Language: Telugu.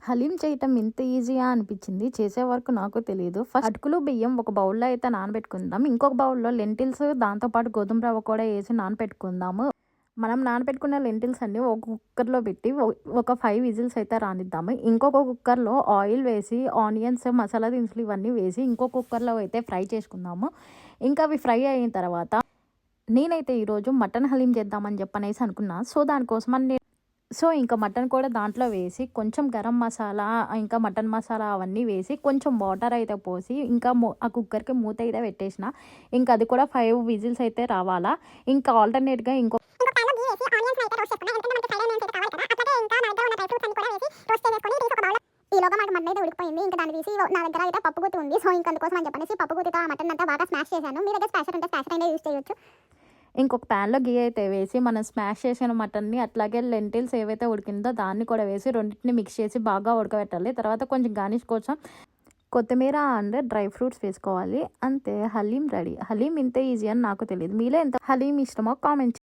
హలీం చేయటం ఇంత ఈజీయా అనిపించింది. చేసే వరకు నాకు తెలియదు. ఫస్ట్ అటుకులు, బియ్యం ఒక బౌల్‌లో అయితే నానబెట్టుకుందాం. ఇంకొక బౌల్‌లో లెంటిల్స్ దాంతో పాటు గోధుమ రవ్వ కూడా ఏసి నానపెట్టుకుందాము. మనం నానబెట్టుకున్న లెంటిల్స్ అన్నీ ఒక కుక్కర్‌లో పెట్టి ఒక 5 విజిల్స్ అయితే రానిద్దాము. ఇంకొక కుక్కర్‌లో ఆయిల్ వేసి ఆనియన్స్, మసాలా దినుసులు ఇవన్నీ వేసి ఇంకో కుక్కర్‌లో అయితే ఫ్రై చేసుకుందాము. ఇంకా అవి ఫ్రై అయిన తర్వాత నేనైతే ఈరోజు మటన్ హలీం చేద్దామని చెప్పనేసి అనుకున్నా. దానికోసమని ఇంకా మటన్ కూడా దాంట్లో వేసి కొంచెం గరం మసాలా, ఇంకా మటన్ మసాలా అవన్నీ వేసి కొంచెం వాటర్ అయితే పోసి ఇంకా ఆ కుక్కర్‌కి మూత అయితే పెట్టేసిన. ఇంకా అది కూడా 5 విజిల్స్ అయితే రావాలా. ఇంకా ఆల్టర్‌నేట్‌గా ప్యాన్‌లో ఘీ వేసి ఆనియన్స్ అయితే రోస్ట్ చేసుకున్నా. ఎందుకంటే మనకి ఫ్రైడ్ ఆనియన్స్ అయితే కావాలి కదా. అట్లాగే ఇంకా మన దగ్గర ఉన్న డ్రై ఫ్రూట్స్ అన్ని కూడా వేసి రోస్ట్ చేసేసుకొని తీసి ఒక బౌల్‌లో ఈలోగా మనకి మటన్ అయితే ఉడికిపోయింది. ఇంకా దాన్ని తీసి నా దగ్గర అయితే పప్పు గుత్తి ఉంది. ఇంక అందుకోసం అని చెప్పనేసి పప్పు గుత్తితో ఆ మటన్ అంతా బాగా స్మాష్ చేశాను. మీ దగ్గర స్మాషర్ ఉంటే స్మాషర్ అయినా యూజ్ చేయొచ్చు. ఇంకొక ప్యాన్‌లో ఘీ అయితే వేసి మనం స్మాష్ చేసిన మటన్‌ని అట్లాగే లెంటిల్స్ ఏవైతే ఉడికిందో దాన్ని కూడా వేసి రెండిటిని మిక్స్ చేసి బాగా ఉడకబెట్టాలి. తర్వాత కొంచెం గార్నిష్ కోసం కొత్తిమీర అండ్ డ్రై ఫ్రూట్స్ వేసుకోవాలి. అంతే హలీం రెడీ. హలీం ఇంత ఈజీ అని నాకు తెలీదు. మీలో ఎంత హలీం ఇష్టమో కామెంట్